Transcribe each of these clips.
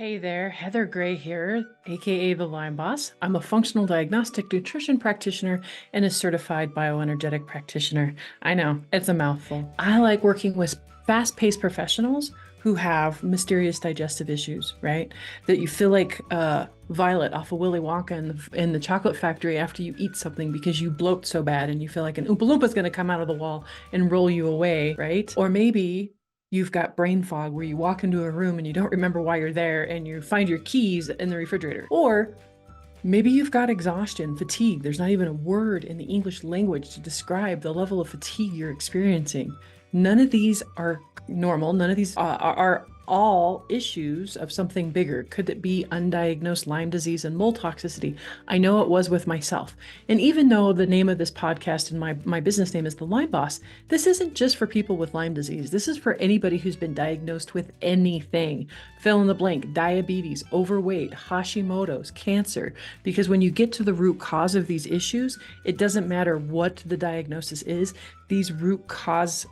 Hey there, Heather Gray here, aka the Lyme Boss. I'm a functional diagnostic nutrition practitioner and a certified bioenergetic practitioner. I know, it's a mouthful. I like working with fast-paced professionals who have mysterious digestive issues, right? That you feel like Violet off of Willy Wonka in the chocolate factory after you eat something because you bloat so bad and you feel like an Oompa Loompa is going to come out of the wall and roll you away, right? Or maybe you've got brain fog where you walk into a room and you don't remember why you're there and you find your keys in the refrigerator. Or maybe you've got exhaustion, fatigue. There's not even a word in the English language to describe the level of fatigue you're experiencing. None of these are normal. None of these are all issues of something bigger. Could it be undiagnosed Lyme disease and mold toxicity? I know it was with myself. And even though the name of this podcast and my business name is The Lyme Boss, this isn't just for people with Lyme disease. This is for anybody who's been diagnosed with anything. Fill in the blank: diabetes, overweight, Hashimoto's, cancer. Because when you get to the root cause of these issues, it doesn't matter what the diagnosis is. These root cause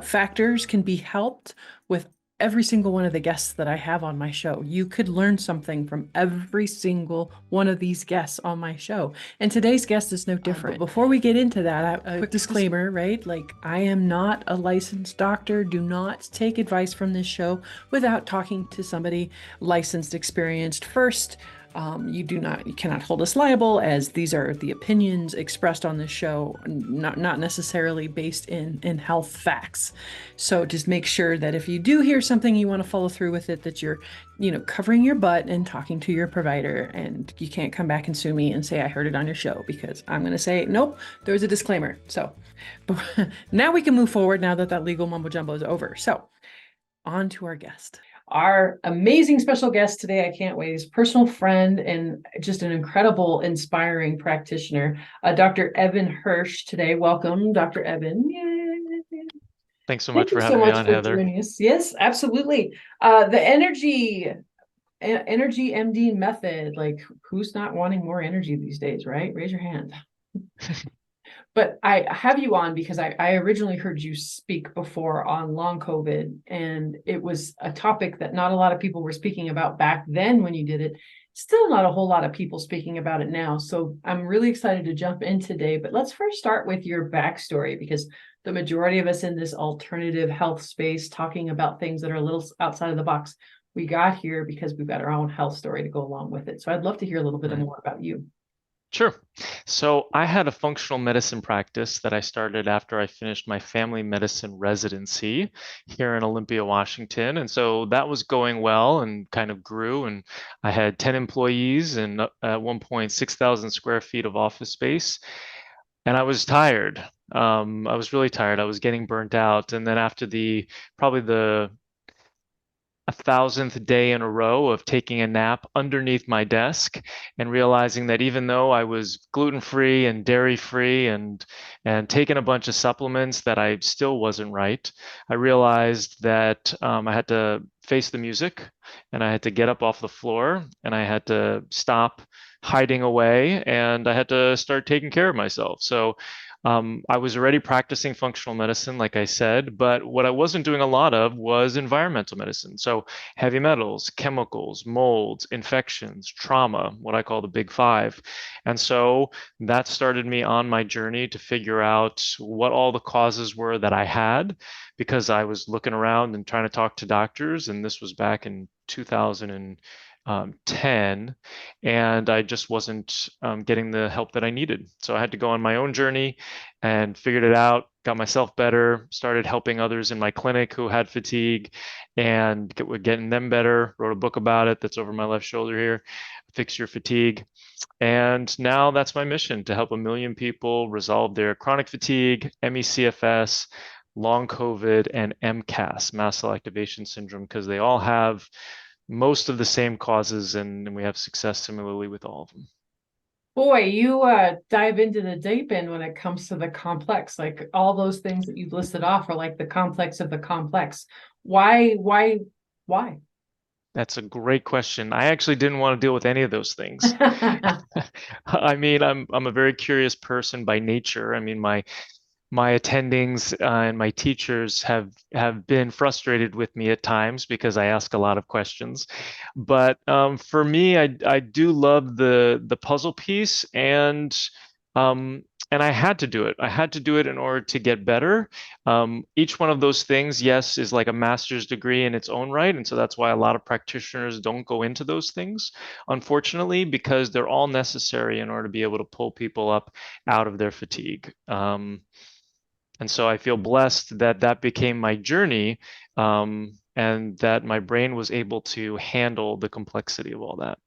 factors can be helped with every single one of the guests that I have on my show. You could learn something from every single one of these guests on my show. And today's guest is no different. But before we get into that, a quick disclaimer, right? Like, I am not a licensed doctor. Do not take advice from this show without talking to somebody licensed, experienced first. You cannot hold us liable, as these are the opinions expressed on this show, not necessarily based in health facts. So just make sure that if you do hear something, you want to follow through with it, that you're, covering your butt and talking to your provider, and you can't come back and sue me and say, I heard it on your show, because I'm going to say, nope, there's a disclaimer. So but now we can move forward now that legal mumbo jumbo is over. So on to our guest. Our amazing special guest today, I can't wait, is personal friend and just an incredible, inspiring practitioner, Dr. Evan Hirsch today. Welcome, Dr. Evan. Yay. Thanks so Thank much you for so having me much on, for Heather. joining us. Yes, absolutely. The energy MD method, like, who's not wanting more energy these days, right? Raise your hand. But I have you on because I originally heard you speak before on long COVID, and it was a topic that not a lot of people were speaking about back then when you did it. Still not a whole lot of people speaking about it now. So I'm really excited to jump in today. But let's first start with your backstory, because the majority of us in this alternative health space, talking about things that are a little outside of the box, we got here because we've got our own health story to go along with it. So I'd love to hear a little bit Right. more about you. Sure. So I had a functional medicine practice that I started after I finished my family medicine residency here in Olympia, Washington. And so that was going well and kind of grew. And I had 10 employees and at one point 6,000 square feet of office space. And I was tired. I was really tired. I was getting burnt out. And then after probably the 1,000th day in a row of taking a nap underneath my desk and realizing that even though I was gluten-free and dairy-free and taking a bunch of supplements, that I still wasn't right. I realized that I had to face the music, and I had to get up off the floor, and I had to stop hiding away, and I had to start taking care of myself. So I was already practicing functional medicine, like I said, but what I wasn't doing a lot of was environmental medicine. So heavy metals, chemicals, molds, infections, trauma, what I call the big five. And so that started me on my journey to figure out what all the causes were that I had, because I was looking around and trying to talk to doctors. And this was back in 2010, and I just wasn't getting the help that I needed. So I had to go on my own journey and figured it out, got myself better, started helping others in my clinic who had fatigue and getting them better, wrote a book about it that's over my left shoulder here, Fix Your Fatigue. And now that's my mission, to help 1 million people resolve their chronic fatigue, ME/CFS, long COVID, and MCAS, mast cell activation syndrome, because they all have most of the same causes, and we have success similarly with all of them. Boy, you dive into the deep end when it comes to the complex. Like, all those things that you've listed off are like the complex of the complex. Why? That's a great question. I actually didn't want to deal with any of those things. I mean, I'm a very curious person by nature. I mean, my my attendings and my teachers have been frustrated with me at times because I ask a lot of questions. But for me, I do love the puzzle piece, um, and I had to do it. I had to do it in order to get better. Each one of those things, yes, is like a master's degree in its own right, and so that's why a lot of practitioners don't go into those things, unfortunately, because they're all necessary in order to be able to pull people up out of their fatigue. And so I feel blessed that that became my journey, and that my brain was able to handle the complexity of all that.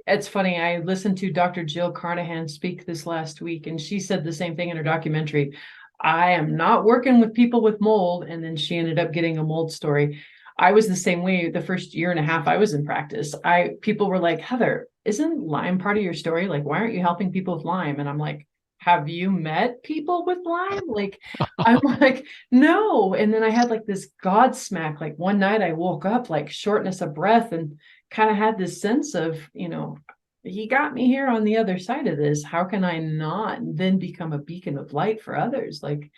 It's funny. I listened to Dr. Jill Carnahan speak this last week, and she said the same thing in her documentary. I am not working with people with mold. And then she ended up getting a mold story. I was the same way the first year and a half I was in practice. People were like, Heather, isn't Lyme part of your story? Like, why aren't you helping people with Lyme? And I'm like, have you met people with Lyme? Like, I'm like, no. And then I had like this Godsmack. Like one night I woke up like shortness of breath and kind of had this sense of, he got me here on the other side of this. How can I not then become a beacon of light for others? Like,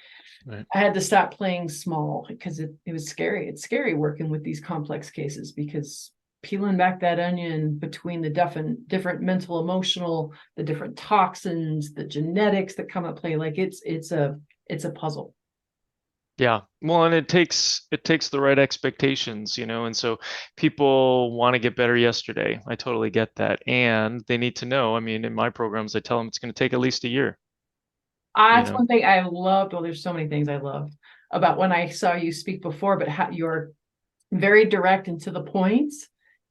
Right. I had to stop playing small because it was scary. It's scary working with these complex cases because peeling back that onion between the different mental, emotional, the different toxins, the genetics that come at play, like it's a puzzle. Yeah. Well, and it takes the right expectations, and so people want to get better yesterday. I totally get that. And they need to know, I mean, in my programs, I tell them it's going to take at least a year, you That's know. one thing I loved. Well, there's so many things I loved about when I saw you speak before, but how you're very direct and to the point.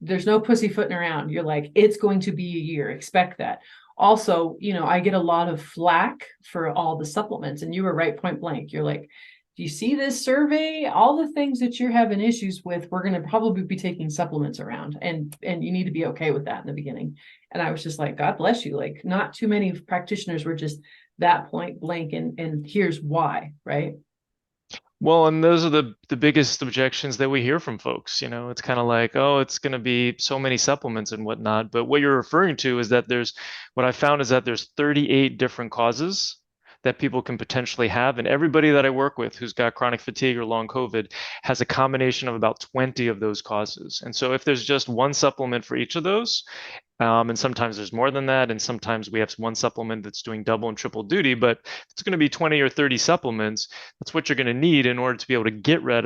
There's no pussyfooting around. You're like, it's going to be a year. Expect that. Also, I get a lot of flack for all the supplements, and you were right point blank. You're like, do you see this survey? All the things that you're having issues with, we're going to probably be taking supplements around, and you need to be okay with that in the beginning. And I was just like, God bless you. Like, not too many practitioners were just that point blank, and here's why, right? Well, and those are the biggest objections that we hear from folks. It's kind of like, oh, it's going to be so many supplements and whatnot. But what you're referring to is that what I found is that there's 38 different causes that people can potentially have. And everybody that I work with who's got chronic fatigue or long COVID has a combination of about 20 of those causes. And so if there's just one supplement for each of those, and sometimes there's more than that, and sometimes we have one supplement that's doing double and triple duty. But if it's going to be 20 or 30 supplements, that's what you're going to need in order to be able to get rid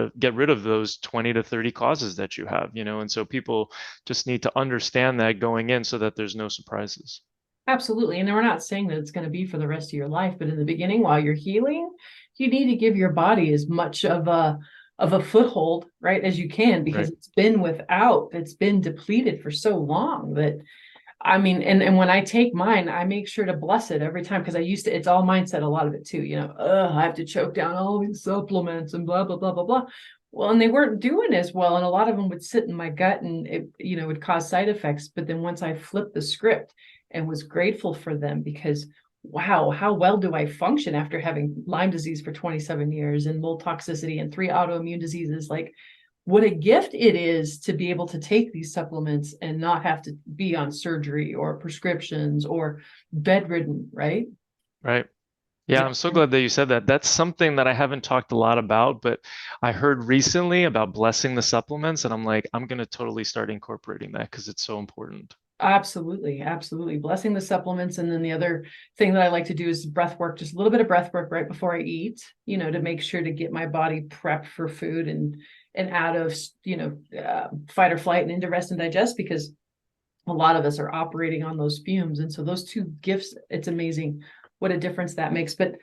of those 20 to 30 causes that you have. And so people just need to understand that going in so that there's no surprises. Absolutely. And we're not saying that it's going to be for the rest of your life, but in the beginning, while you're healing, you need to give your body as much of a foothold, right, as you can, because Right. it's been depleted for so long that I mean, and when I take mine, I make sure to bless it every time because it's all mindset, a lot of it too, I have to choke down all these supplements and blah, blah, blah, blah, blah. Well, and they weren't doing as well. And a lot of them would sit in my gut and it, would cause side effects. But then once I flipped the script and was grateful for them because wow, how well do I function after having Lyme disease for 27 years and mold toxicity and 3 autoimmune diseases? Like, what a gift it is to be able to take these supplements and not have to be on surgery or prescriptions or bedridden, right? Right. Yeah, Yeah, I'm so glad that you said that. That's something that I haven't talked a lot about, but I heard recently about blessing the supplements, and I'm like, I'm going to totally start incorporating that because it's so important. absolutely. Absolutely. Blessing the supplements. And then the other thing that I like to do is breath work, just a little bit of breath work right before I eat, to make sure to get my body prepped for food and out of, fight or flight and into rest and digest because a lot of us are operating on those fumes. And so those two gifts, it's amazing what a difference that makes. But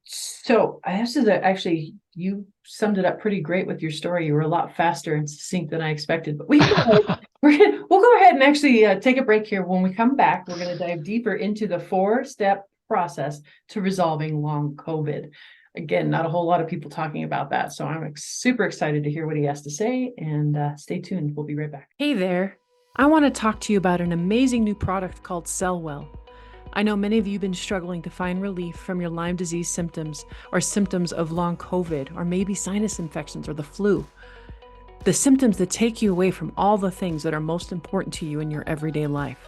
so I have to actually, you summed it up pretty great with your story. You were a lot faster and succinct than I expected, but we can go ahead. We'll go ahead and actually take a break here. When we come back, we're going to dive deeper into the 4-step process to resolving long COVID. Again, not a whole lot of people talking about that. So I'm super excited to hear what he has to say and stay tuned. We'll be right back. Hey there. I want to talk to you about an amazing new product called Cellwell. I know many of you have been struggling to find relief from your Lyme disease symptoms or symptoms of long COVID or maybe sinus infections or the flu. The symptoms that take you away from all the things that are most important to you in your everyday life.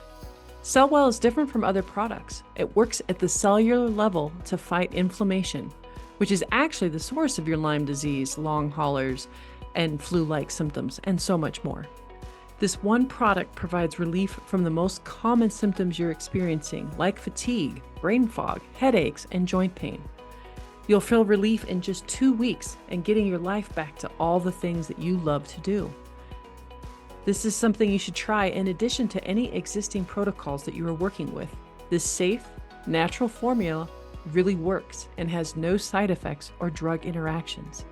Cellwell is different from other products. It works at the cellular level to fight inflammation, which is actually the source of your Lyme disease, long haulers, and flu-like symptoms, and so much more. This one product provides relief from the most common symptoms you're experiencing, like fatigue, brain fog, headaches, and joint pain. You'll feel relief in just 2 weeks and getting your life back to all the things that you love to do. This is something you should try in addition to any existing protocols that you are working with. This safe, natural formula really works and has no side effects or drug interactions.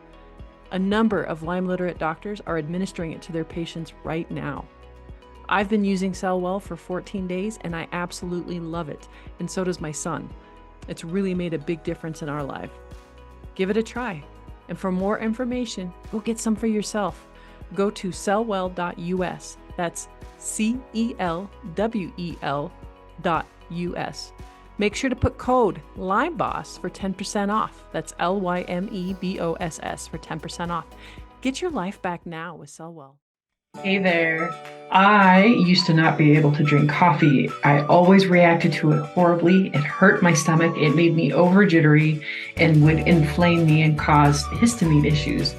A number of Lyme literate doctors are administering it to their patients right now. I've been using Cellwell for 14 days and I absolutely love it, and so does my son. It's really made a big difference in our life. Give it a try. And for more information, go get some for yourself. Go to cellwell.us. That's CELWEL.us. Make sure to put code LYMEBOSS for 10% off. That's LYMEBOSS for 10% off. Get your life back now with Cellwell. Hey there. I used to not be able to drink coffee. I always reacted to it horribly. It hurt my stomach. It made me over jittery and would inflame me and cause histamine issues.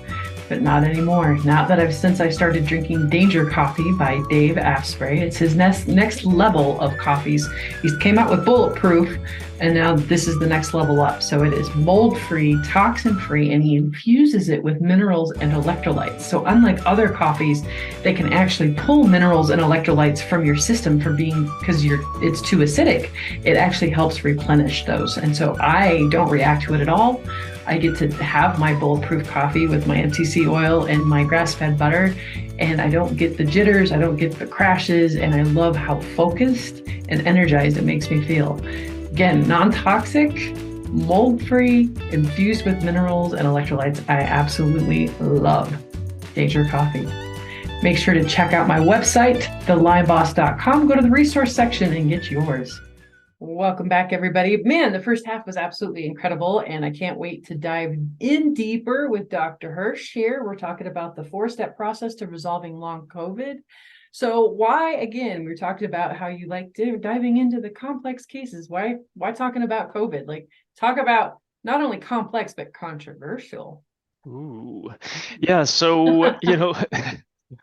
But not anymore. Now that since I started drinking Danger Coffee by Dave Asprey, it's his next level of coffees. He came out with Bulletproof, and now this is the next level up. So it is mold-free, toxin-free, and he infuses it with minerals and electrolytes. So unlike other coffees, they can actually pull minerals and electrolytes from your system because it's too acidic. It actually helps replenish those. And so I don't react to it at all. I get to have my bulletproof coffee with my MCC oil and my grass-fed butter, and I don't get the jitters, I don't get the crashes, and I love how focused and energized it makes me feel. Again, non-toxic, mold-free, infused with minerals and electrolytes. I absolutely love Danger Coffee. Make sure to check out my website, thelymeboss.com. Go to the resource section and get yours. Welcome back, everybody. Man, the first half was absolutely incredible, and I can't wait to dive in deeper with Dr. Hirsch here. We're talking about the 4-step process to resolving long COVID. So why, again, we're talking about how you like diving into the complex cases. Why talking about COVID? Like, talk about not only complex, but controversial. Ooh, yeah. So,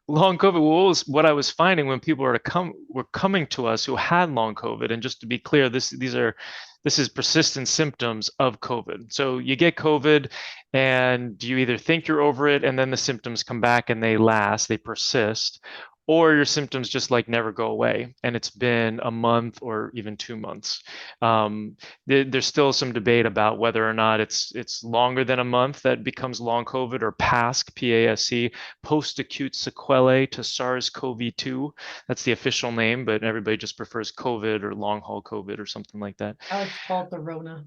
long COVID, what I was finding when people were coming to us who had long COVID, and just to be clear, this is persistent symptoms of COVID. So you get COVID and you either think you're over it and then the symptoms come back and they persist, or your symptoms just like never go away and it's been a month or even 2 months. There's still some debate about whether or not it's longer than a month that becomes long COVID, or PASC, P-A-S-C, post-acute sequelae to SARS-CoV-2. That's the official name, but everybody just prefers COVID or long haul COVID or something like that. I like to call it the Rona.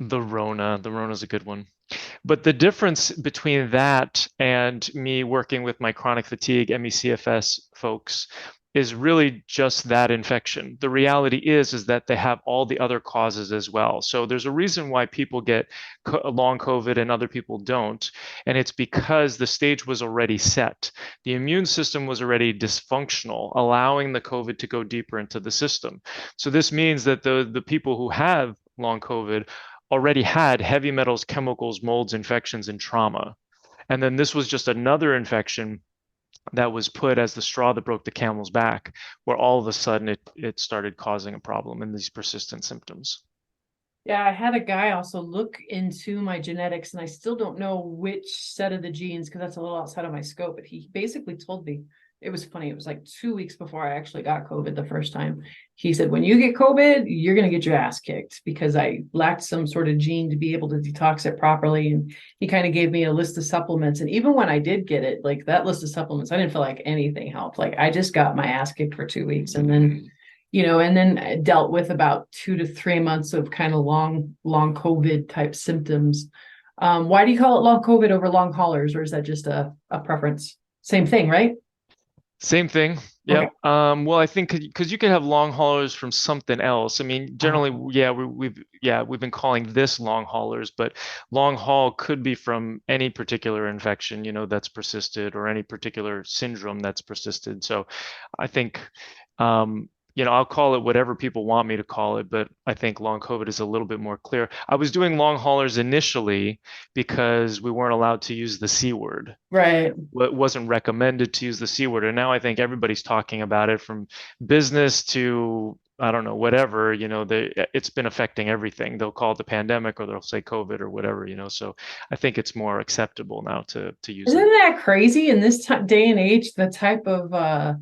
The Rona's a good one. But the difference between that and me working with my chronic fatigue ME/CFS folks is really just that infection. The reality is that they have all the other causes as well. So there's a reason why people get long COVID and other people don't. And it's because the stage was already set. The immune system was already dysfunctional, allowing the COVID to go deeper into the system. So this means that the people who have long COVID already had heavy metals, chemicals, molds, infections, and trauma. And then this was just another infection that was put as the straw that broke the camel's back, where all of a sudden it started causing a problem in these persistent symptoms. Yeah, I had a guy also look into my genetics, and I still don't know which set of the genes because that's a little outside of my scope. But he basically told me, it was funny. It was like 2 weeks before I actually got COVID the first time. He said, when you get COVID, you're going to get your ass kicked because I lacked some sort of gene to be able to detox it properly. And he kind of gave me a list of supplements. And even when I did get it, like that list of supplements, I didn't feel like anything helped. Like I just got my ass kicked for 2 weeks. And then and then dealt with about 2 to 3 months of kind of long COVID type symptoms. Why do you call it long COVID over long haulers, or is that just a preference? Same thing, right? Same thing. Yeah. Okay. Well, I think because you could have long haulers from something else. I mean, generally, we've been calling this long haulers, but long haul could be from any particular infection, that's persisted, or any particular syndrome that's persisted. So I think I'll call it whatever people want me to call it, but I think long COVID is a little bit more clear. I was doing long haulers initially because we weren't allowed to use the C word. Right. It wasn't recommended to use the C word. And now I think everybody's talking about it, from business to, I don't know, whatever, it's been affecting everything. They'll call it the pandemic, or they'll say COVID or whatever, so I think it's more acceptable now to use Isn't it. that crazy in this day and age, the type of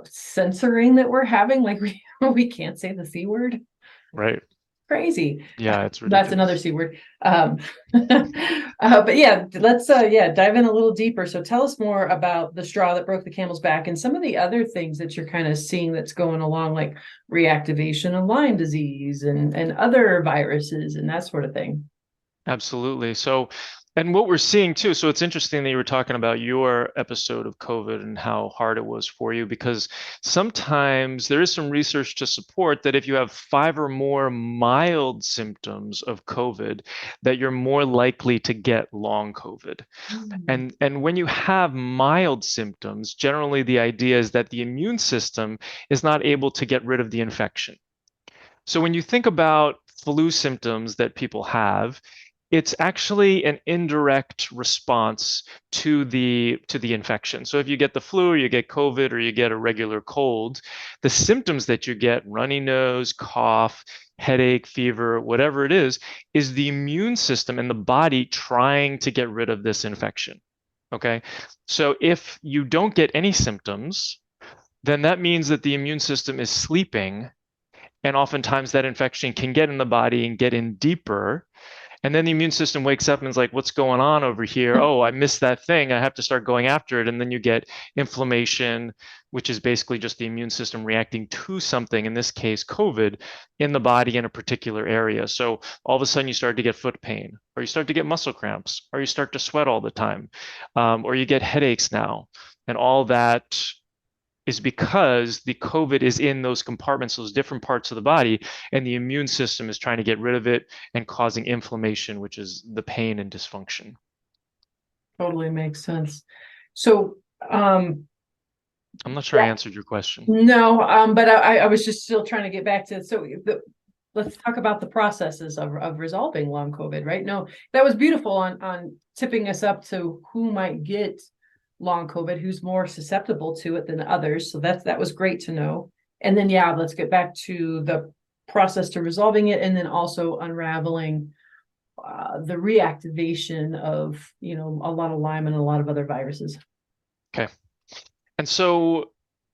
censoring that we're having? Like we can't say the C word. Right. Crazy. Yeah, it's That's another ridiculous. C word. But yeah, let's dive in a little deeper. So tell us more about the straw that broke the camel's back and some of the other things that you're kind of seeing that's going along, like reactivation of Lyme disease and other viruses and that sort of thing. Absolutely. So, and what we're seeing too, so it's interesting that you were talking about your episode of COVID and how hard it was for you, because sometimes there is some research to support that if you have 5 or more mild symptoms of COVID, that you're more likely to get long COVID. Mm. And when you have mild symptoms, generally the idea is that the immune system is not able to get rid of the infection. So when you think about flu symptoms that people have, it's actually an indirect response to the infection. So if you get the flu, or you get COVID, or you get a regular cold, the symptoms that you get, runny nose, cough, headache, fever, whatever it is the immune system and the body trying to get rid of this infection. Okay? So if you don't get any symptoms, then that means that the immune system is sleeping, and oftentimes that infection can get in the body and get in deeper. And then the immune system wakes up and is like, what's going on over here? Oh, I missed that thing. I have to start going after it. And then you get inflammation, which is basically just the immune system reacting to something, in this case, COVID, in the body in a particular area. So all of a sudden you start to get foot pain, or you start to get muscle cramps, or you start to sweat all the time, or you get headaches now. And all that is because the COVID is in those compartments, those different parts of the body, and the immune system is trying to get rid of it and causing inflammation, which is the pain and dysfunction. Totally makes sense. So, I'm not sure I yeah, answered your question. no, but I was just still trying to get back to let's talk about the processes of resolving long COVID, right? No, that was beautiful on tipping us up to who might get long COVID, who's more susceptible to it than others. So that was great to know. And then yeah, let's get back to the process to resolving it, and then also unraveling the reactivation of a lot of Lyme and a lot of other viruses. Okay. And so,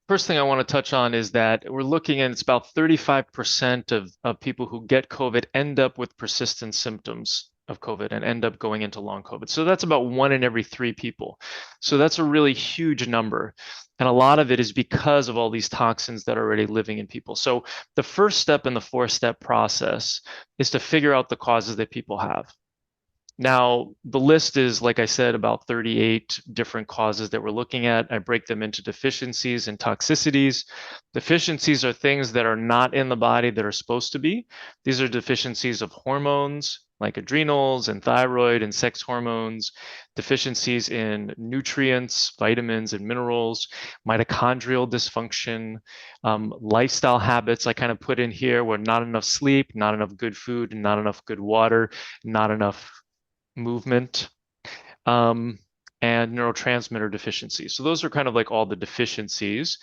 first thing I want to touch on is that we're looking at, it's about 35% of people who get COVID end up with persistent symptoms of COVID and end up going into long COVID. So that's about 1 in every 3 people. So that's a really huge number. And a lot of it is because of all these toxins that are already living in people. So the first step in the 4-step process is to figure out the causes that people have. Now, the list is, like I said, about 38 different causes that we're looking at. I break them into deficiencies and toxicities. Deficiencies are things that are not in the body that are supposed to be. These are deficiencies of hormones like adrenals and thyroid and sex hormones, deficiencies in nutrients, vitamins, and minerals, mitochondrial dysfunction, lifestyle habits I kind of put in here, where not enough sleep, not enough good food, and not enough good water, not enough movement, um, and neurotransmitter deficiencies. So those are kind of like all the deficiencies.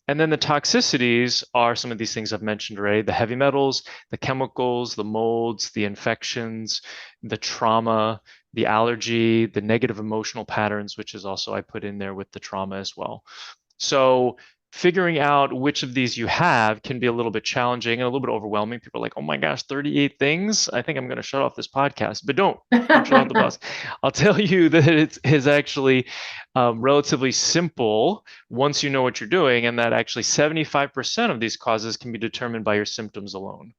And then the toxicities are some of these things I've mentioned already: the heavy metals, the chemicals, the molds, the infections, the trauma, the allergy, the negative emotional patterns, which is also I put in there with the trauma as well. So figuring out which of these you have can be a little bit challenging and a little bit overwhelming. People are like, oh my gosh, 38 things. I think I'm going to shut off this podcast. But don't shut off the bus. I'll tell you that it is actually relatively simple once you know what you're doing, and that actually 75% of these causes can be determined by your symptoms alone.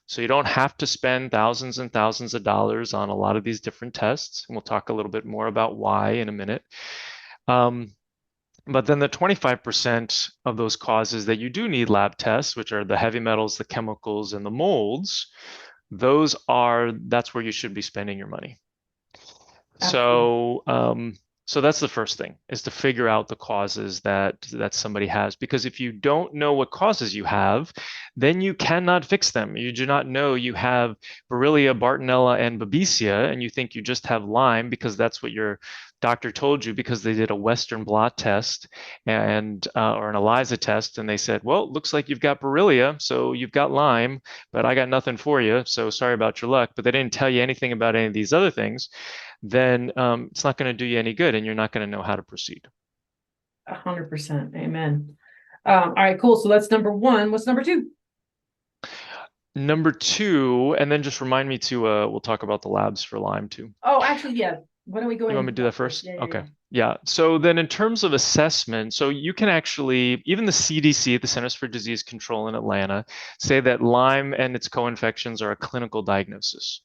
So you don't have to spend thousands and thousands of dollars on a lot of these different tests. And we'll talk a little bit more about why in a minute. But then the 25% of those causes that you do need lab tests, which are the heavy metals, the chemicals, and the molds, that's where you should be spending your money. Absolutely. So So that's the first thing, is to figure out the causes that somebody has. Because if you don't know what causes you have, then you cannot fix them. You do not know you have Borrelia, Bartonella, and Babesia, and you think you just have Lyme because that's what your doctor told you because they did a Western blot test and or an ELISA test, and they said, well, it looks like you've got Borrelia, so you've got Lyme, but I got nothing for you, so sorry about your luck. But they didn't tell you anything about any of these other things. Then it's not going to do you any good and you're not going to know how to proceed. 100%. Amen. All right, cool. So that's number one. What's number two? Number two, and then just remind me to, we'll talk about the labs for Lyme too. Oh, actually, yeah. Why don't we go You ahead want and me to do do that that first? first? Yeah, yeah, Okay. yeah. Yeah. So then in terms of assessment, so you can actually, even the CDC, the Centers for Disease Control in Atlanta, say that Lyme and its co-infections are a clinical diagnosis.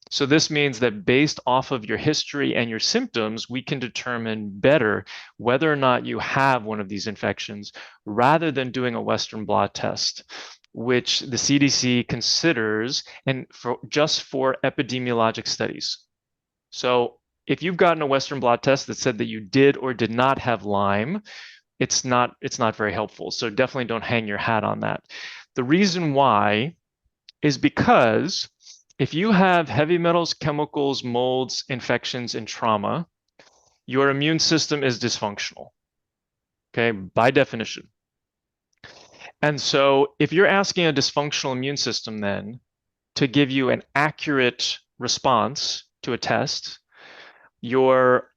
So this means that based off of your history and your symptoms, we can determine better whether or not you have one of these infections rather than doing a Western blot test, which the CDC considers and for just for epidemiologic studies. So if you've gotten a Western blot test that said that you did or did not have Lyme, it's not very helpful. So definitely don't hang your hat on that. The reason why is because if you have heavy metals, chemicals, molds, infections, and trauma, your immune system is dysfunctional, okay, by definition. And so if you're asking a dysfunctional immune system then to give you an accurate response to a test, you're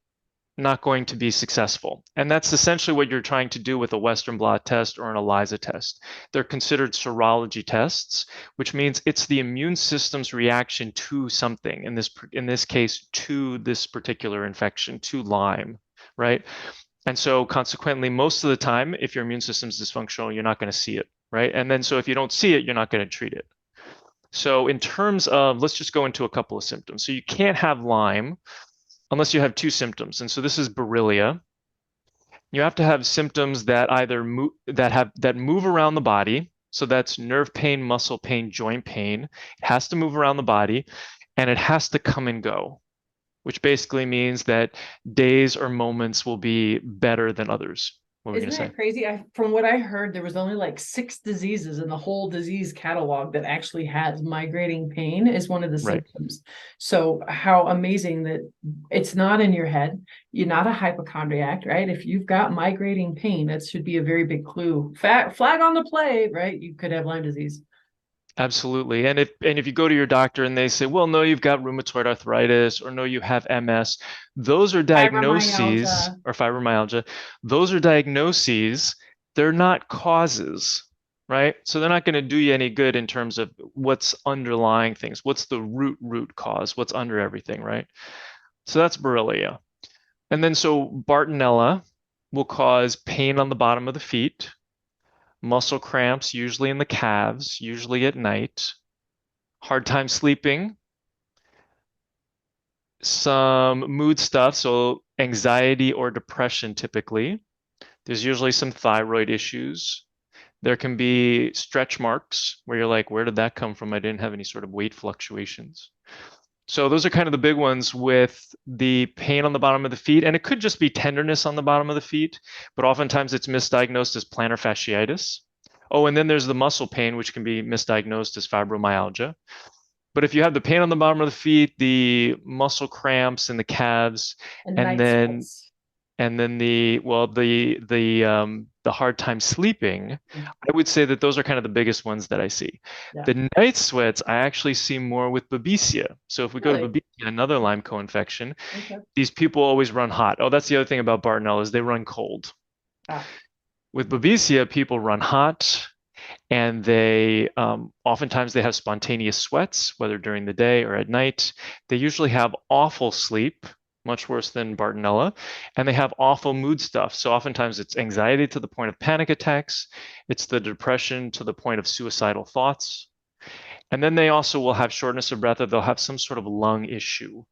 not going to be successful. And that's essentially what you're trying to do with a Western blot test or an ELISA test. They're considered serology tests, which means it's the immune system's reaction to something, in this case, to this particular infection, to Lyme, right? And so consequently, most of the time, if your immune system's dysfunctional, you're not going to see it, right? And then so if you don't see it, you're not going to treat it. So in terms of, let's just go into a couple of symptoms. So you can't have Lyme unless you have two symptoms. And so this is Borrelia. You have to have symptoms that either move around the body. So that's nerve pain, muscle pain, joint pain. It has to move around the body and it has to come and go, which basically means that days or moments will be better than others. What were we going Isn't to say? that crazy? From what I heard, there was only like 6 diseases in the whole disease catalog that actually has migrating pain as one of the Right. symptoms. So how amazing that it's not in your head. You're not a hypochondriac, right? If you've got migrating pain, that should be a very big clue. Flag on the play, right? You could have Lyme disease. Absolutely. And if you go to your doctor and they say, well, no, you've got rheumatoid arthritis or no, you have MS, those are diagnoses Fibromyalgia. or fibromyalgia. Those are diagnoses. They're not causes, right? So they're not going to do you any good in terms of what's underlying things. What's the root cause? What's under everything, right? So that's Borrelia. And then so Bartonella will cause pain on the bottom of the feet, muscle cramps, usually in the calves, usually at night, hard time sleeping, some mood stuff, so anxiety or depression typically. There's usually some thyroid issues. There can be stretch marks where you're like, where did that come from? I didn't have any sort of weight fluctuations. So those are kind of the big ones with the pain on the bottom of the feet. And it could just be tenderness on the bottom of the feet, but oftentimes it's misdiagnosed as plantar fasciitis. Oh, and then there's the muscle pain, which can be misdiagnosed as fibromyalgia. But if you have the pain on the bottom of the feet, the muscle cramps in the calves, And and night then sweats. the hard time sleeping, I would say that those are kind of the biggest ones that I see. Yeah. The night sweats I actually see more with Babesia. So if we go to Really? Babesia, another Lyme co-infection, Okay. these people always run hot. Oh, that's the other thing about Bartonella is they run cold. Ah, With Babesia, people run hot and they oftentimes they have spontaneous sweats, whether during the day or at night. They usually have awful sleep, much worse than Bartonella, and they have awful mood stuff. So oftentimes it's anxiety to the point of panic attacks, it's the depression to the point of suicidal thoughts, and then they also will have shortness of breath or they'll have some sort of lung issue.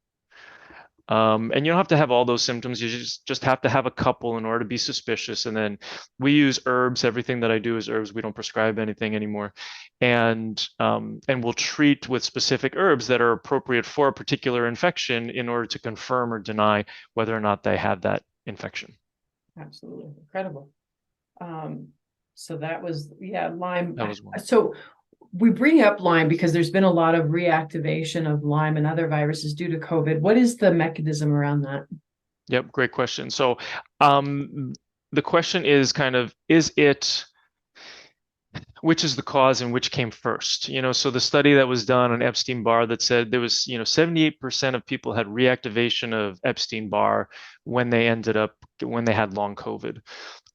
And you don't have to have all those symptoms. You just have to have a couple in order to be suspicious. And then we use herbs. Everything that I do is herbs. We don't prescribe anything anymore. And we'll treat with specific herbs that are appropriate for a particular infection in order to confirm or deny whether or not they had that infection. Absolutely incredible. So that was, yeah, Lyme. That was one. So we bring up Lyme because there's been a lot of reactivation of Lyme and other viruses due to COVID. What is the mechanism around that? Yep, great question. So the question is kind of, which is the cause and which came first? So the study that was done on Epstein-Barr that said there was, 78% of people had reactivation of Epstein-Barr when they had long COVID.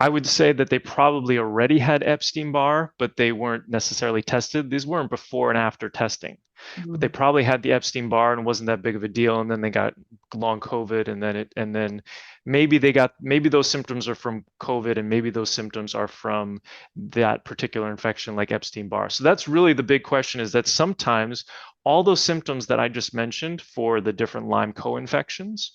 I would say that they probably already had Epstein-Barr, but they weren't necessarily tested. These weren't before and after testing, but they probably had the Epstein-Barr and it wasn't that big of a deal. And then they got long COVID, and then maybe those symptoms are from COVID, and maybe those symptoms are from that particular infection, like Epstein-Barr. So that's really the big question: is that sometimes all those symptoms that I just mentioned for the different Lyme co-infections,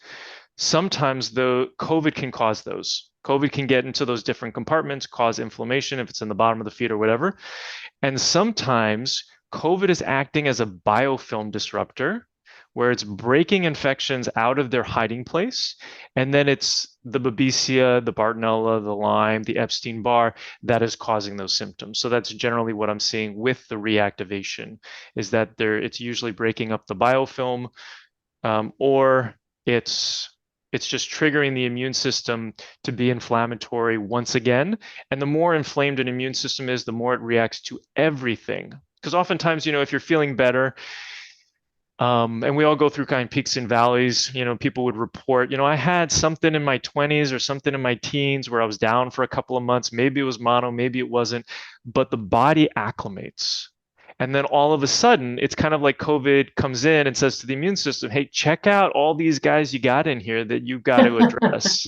sometimes the COVID can cause those. COVID can get into those different compartments, cause inflammation if it's in the bottom of the feet or whatever. And sometimes COVID is acting as a biofilm disruptor, where it's breaking infections out of their hiding place. And then it's the Babesia, the Bartonella, the Lyme, the Epstein-Barr that is causing those symptoms. So that's generally what I'm seeing with the reactivation, is that it's usually breaking up the biofilm, or it's just triggering the immune system to be inflammatory once again. And the more inflamed an immune system is, the more it reacts to everything. Because oftentimes, if you're feeling better, and we all go through kind of peaks and valleys, people would report, I had something in my 20s or something in my teens where I was down for a couple of months. Maybe it was mono, maybe it wasn't, but the body acclimates. And then all of a sudden, it's kind of like COVID comes in and says to the immune system, hey, check out all these guys you got in here that you've got to address.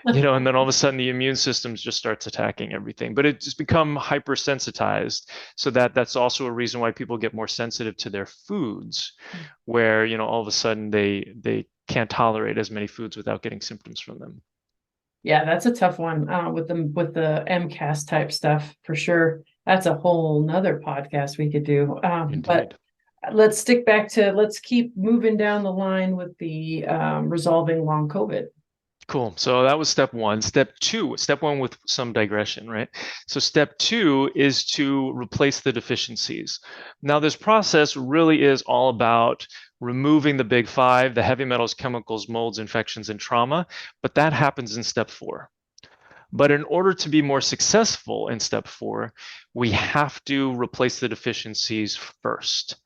And then all of a sudden the immune system just starts attacking everything. But it's just become hypersensitized. So that's also a reason why people get more sensitive to their foods, where, all of a sudden they can't tolerate as many foods without getting symptoms from them. Yeah, that's a tough one with the MCAS type stuff for sure. That's a whole nother podcast we could do. But let's keep moving down the line with the resolving long COVID. Cool. So that was step one. Step one with some digression, right? So step two is to replace the deficiencies. Now, this process really is all about removing the big five, the heavy metals, chemicals, molds, infections, and trauma, but that happens in step four. But in order to be more successful in step four, we have to replace the deficiencies first.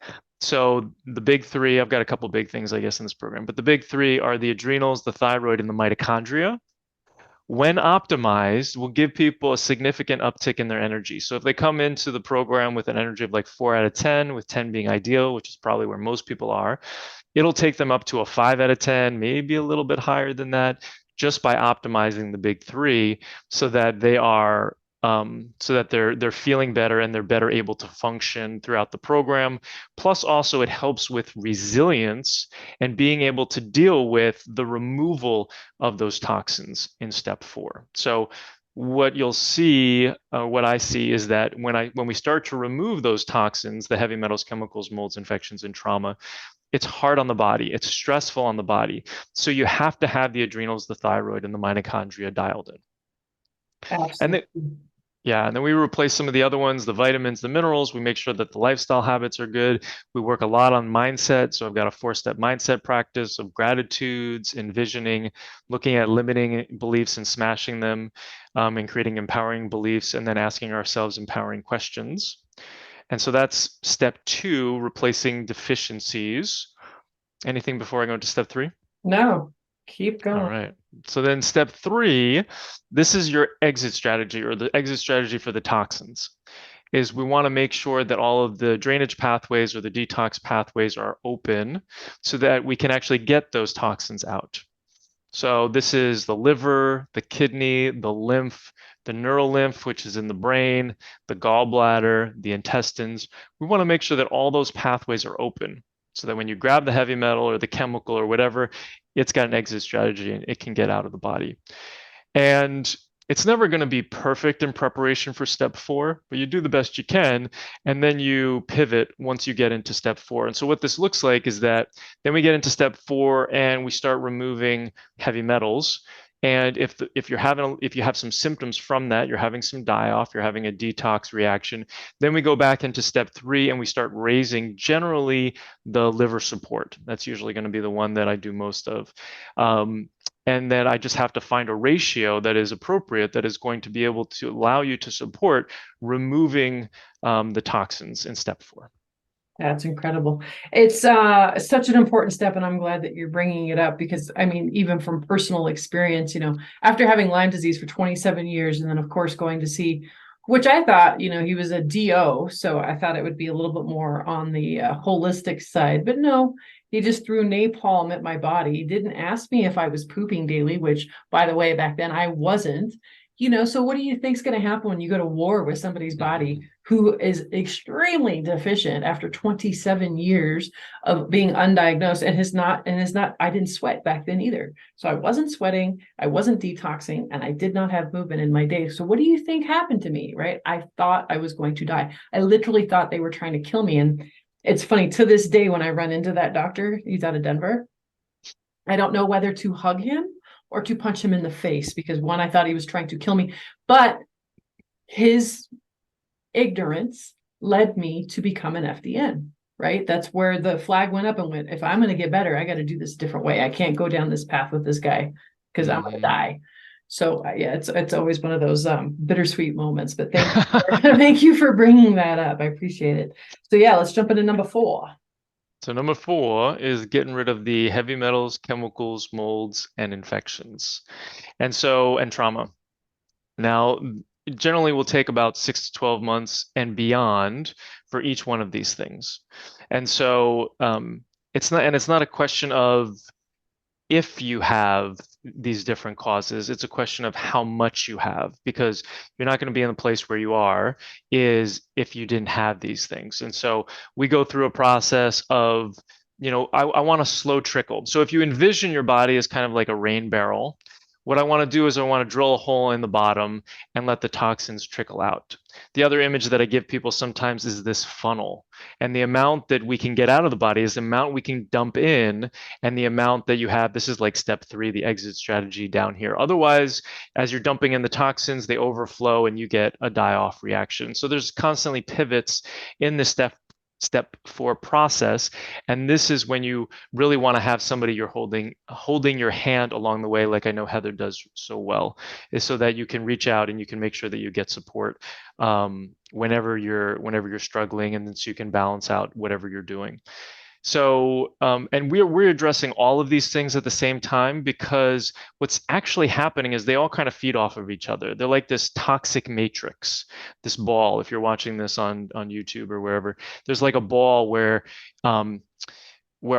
So the big three, I've got a couple big things, I guess, in this program, but the big three are the adrenals, the thyroid, and the mitochondria. When optimized, will give people a significant uptick in their energy. So if they come into the program with an energy of like 4 out of 10, with 10 being ideal, which is probably where most people are, it'll take them up to a 5 out of 10, maybe a little bit higher than that, just by optimizing the big three, so that they're feeling better and they're better able to function throughout the program. Plus, also it helps with resilience and being able to deal with the removal of those toxins in step four. So what you'll see, what I see, is that when we start to remove those toxins, the heavy metals, chemicals, molds, infections, and trauma, it's hard on the body. It's stressful on the body. So you have to have the adrenals, the thyroid, and the mitochondria dialed in. Absolutely. And then we replace some of the other ones, the vitamins, the minerals. We make sure that the lifestyle habits are good. We work a lot on mindset. So I've got a 4-step mindset practice of gratitudes, envisioning, looking at limiting beliefs and smashing them, and creating empowering beliefs, and then asking ourselves empowering questions. And so that's step two, replacing deficiencies. Anything before I go into step three? No, keep going. All right. So then step three, this is your exit strategy, or the exit strategy for the toxins, is we want to make sure that all of the drainage pathways or the detox pathways are open so that we can actually get those toxins out. So this is the liver, the kidney, the lymph, the neural lymph, which is in the brain, the gallbladder, the intestines. We want to make sure that all those pathways are open so that when you grab the heavy metal or the chemical or whatever, it's got an exit strategy and it can get out of the body. And it's never going to be perfect in preparation for step 4, but you do the best you can, and then you pivot once you get into step 4. And so what this looks like is that then we get into step 4 and we start removing heavy metals. And if you have some symptoms from that, you're having some die-off, you're having a detox reaction, then we go back into step 3 and we start raising generally the liver support. That's usually going to be the one that I do most of. And then I just have to find a ratio that is appropriate, that is going to be able to allow you to support removing the toxins in step 4. That's incredible. It's such an important step, and I'm glad that you're bringing it up because, I mean, even from personal experience, you know, after having Lyme disease for 27 years, and then of course going to see, which I thought, you know, he was a DO, so I thought it would be a little bit more on the holistic side, but no, he just threw napalm at my body. He didn't ask me if I was pooping daily, which, by the way, back then I wasn't. You know, so what do you think's going to happen when you go to war with somebody's body who is extremely deficient after 27 years of being undiagnosed and is not, I didn't sweat back then either. So I wasn't sweating, I wasn't detoxing, and I did not have movement in my day. So what do you think happened to me, right? I thought I was going to die. I literally thought they were trying to kill me. And it's funny, to this day, when I run into that doctor, he's out of Denver, I don't know whether to hug him or to punch him in the face, because one, I thought he was trying to kill me, but his ignorance led me to become an FDN, right? That's where the flag went up and went, if I'm going to get better, I got to do this a different way. I can't go down this path with this guy because I'm going to die. So yeah, it's always one of those bittersweet moments, but thank you for bringing that up. I appreciate it. So yeah, let's jump into number 4. So number 4 is getting rid of the heavy metals, chemicals, molds, and infections. And trauma. Now, generally will take about 6 to 12 months and beyond for each one of these things. And so it's not a question of if you have these different causes, it's a question of how much you have, because you're not going to be in the place where you are is if you didn't have these things. And so we go through a process of, you know, I want a slow trickle. So if you envision your body as kind of like a rain barrel, what I want to do is I want to drill a hole in the bottom and let the toxins trickle out. The other image that I give people sometimes is this funnel. And the amount that we can get out of the body is the amount we can dump in, and the amount that you have. This is like step 3, the exit strategy down here. Otherwise, as you're dumping in the toxins, they overflow and you get a die-off reaction. So there's constantly pivots in this step 4 process, and this is when you really want to have somebody you're holding your hand along the way, like I know Heather does so well, is so that you can reach out and you can make sure that you get support whenever you're struggling, and then so you can balance out whatever you're doing. So, and we're addressing all of these things at the same time, because what's actually happening is they all kind of feed off of each other. They're like this toxic matrix, this ball. If you're watching this on YouTube or wherever, there's like a ball where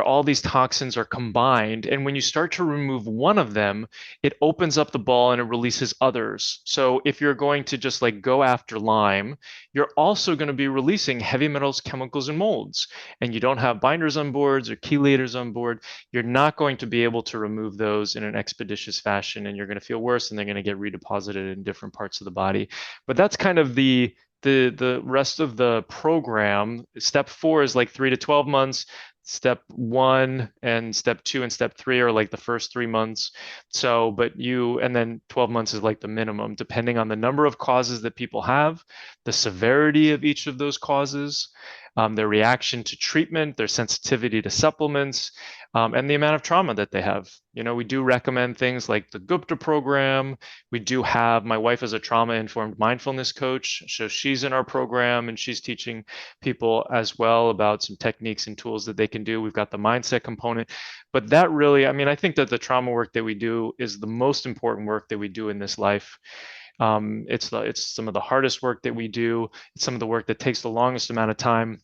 all these toxins are combined. And when you start to remove one of them, it opens up the ball and it releases others. So if you're going to just like go after Lyme, you're also going to be releasing heavy metals, chemicals, and molds. And you don't have binders on boards or chelators on board. You're not going to be able to remove those in an expeditious fashion, and you're going to feel worse, and they're going to get redeposited in different parts of the body. But that's kind of the rest of the program. Step 4 is like 3 to 12 months. Step 1 and step 2 and step 3 are like the first 3 months. So, and then 12 months is like the minimum, depending on the number of causes that people have, the severity of each of those causes, their reaction to treatment, their sensitivity to supplements, and the amount of trauma that they have. You know, we do recommend things like the Gupta program. We do have, my wife is a trauma-informed mindfulness coach, so she's in our program and she's teaching people as well about some techniques and tools that they can do. We've got the mindset component, but that really, I mean, I think that the trauma work that we do is the most important work that we do in this life. It's some of the hardest work that we do. It's some of the work that takes the longest amount of time.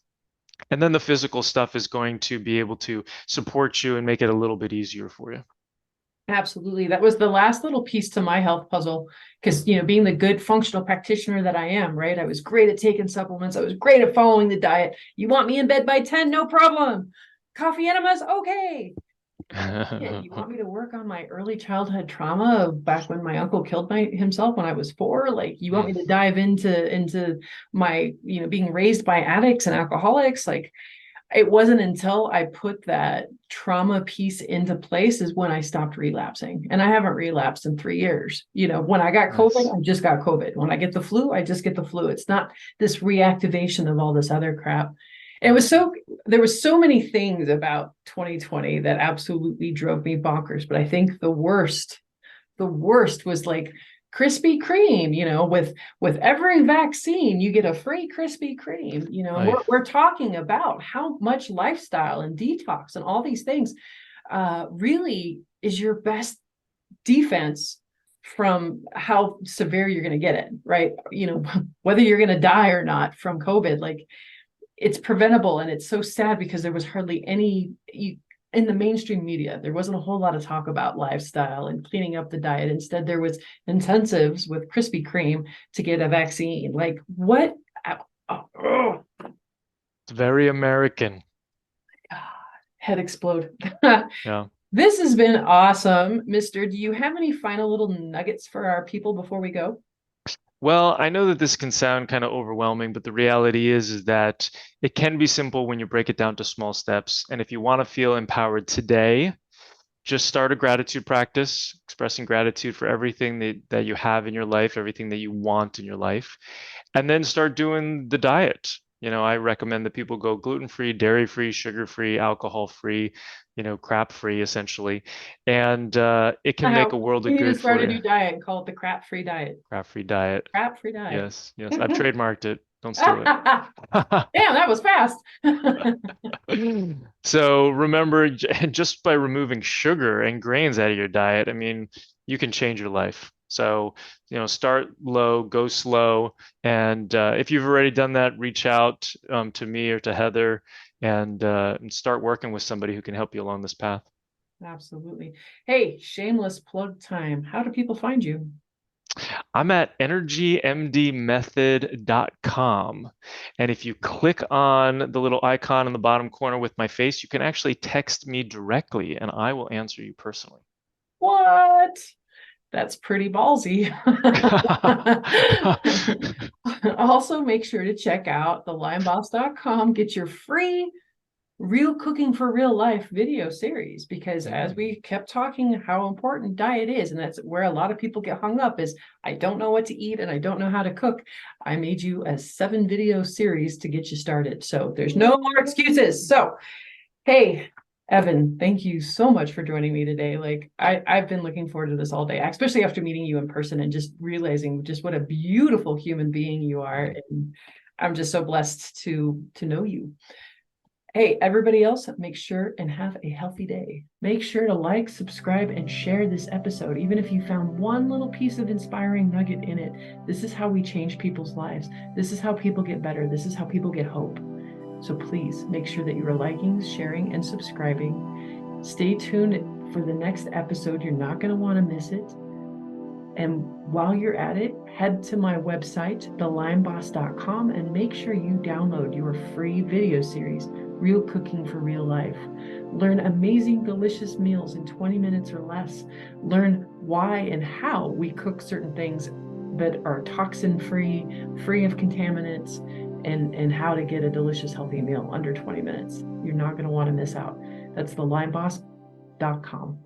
And then the physical stuff is going to be able to support you and make it a little bit easier for you. Absolutely. That was the last little piece to my health puzzle, because, you know, being the good functional practitioner that I am, right? I was great at taking supplements. I was great at following the diet. You want me in bed by 10? No problem. Coffee enemas? Okay. Yeah, you want me to work on my early childhood trauma of back when my uncle killed himself when I was 4? Like, you want me to dive into my, being raised by addicts and alcoholics? Like, it wasn't until I put that trauma piece into place is when I stopped relapsing. And I haven't relapsed in 3 years. When I got Nice. COVID, I just got COVID. When I get the flu, I just get the flu. It's not this reactivation of all this other crap. There was so many things about 2020 that absolutely drove me bonkers. But I think the worst was like Krispy Kreme, with every vaccine, you get a free Krispy Kreme. Aye. We're talking about how much lifestyle and detox and all these things really is your best defense from how severe you're going to get it, right? Whether you're going to die or not from COVID, like, it's preventable. And it's so sad because there was hardly any in the mainstream media. There wasn't a whole lot of talk about lifestyle and cleaning up the diet. Instead, there was intensives with Krispy Kreme to get a vaccine. Like, what? Oh, It's very American. head explode. Yeah. This has been awesome, Mister. Do you have any final little nuggets for our people before we go? Well, I know that this can sound kind of overwhelming, but the reality is that it can be simple when you break it down to small steps. And if you want to feel empowered today, just start a gratitude practice, expressing gratitude for everything that you have in your life, everything that you want in your life, and then start doing the diet. I recommend that people go gluten-free, dairy-free, sugar-free, alcohol-free, crap-free essentially. And it can make a world We of need to good start for a you. new diet and call it the crap-free diet. Crap-free diet. Crap-free diet. Yes, yes. I've trademarked it. Don't steal it. Damn, that was fast. So remember, just by removing sugar and grains out of your diet, I mean, you can change your life. So, start low, go slow. And if you've already done that, reach out to me or to Heather and start working with somebody who can help you along this path. Absolutely. Hey, shameless plug time. How do people find you? I'm at energymdmethod.com. And if you click on the little icon in the bottom corner with my face, you can actually text me directly and I will answer you personally. What? That's pretty ballsy. Also, make sure to check out thelymeboss.com. Get your free Real Cooking for Real Life video series, because as we kept talking how important diet is, and that's where a lot of people get hung up, is I don't know what to eat and I don't know how to cook. I made you a 7-video series to get you started, so there's no more excuses. So, hey, Evan, thank you so much for joining me today. Like, I've been looking forward to this all day, especially after meeting you in person and just realizing just what a beautiful human being you are. And I'm just so blessed to know you. Hey, everybody else, make sure and have a healthy day. Make sure to like, subscribe, and share this episode. Even if you found one little piece of inspiring nugget in it, this is how we change people's lives. This is how people get better. This is how people get hope. So please make sure that you are liking, sharing, and subscribing. Stay tuned for the next episode. You're not going to want to miss it. And while you're at it, head to my website, thelymeboss.com, and make sure you download your free video series, Real Cooking for Real Life. Learn amazing, delicious meals in 20 minutes or less. Learn why and how we cook certain things that are toxin-free, free of contaminants, and how to get a delicious, healthy meal under 20 minutes. You're not going to want to miss out. That's thelymeboss.com.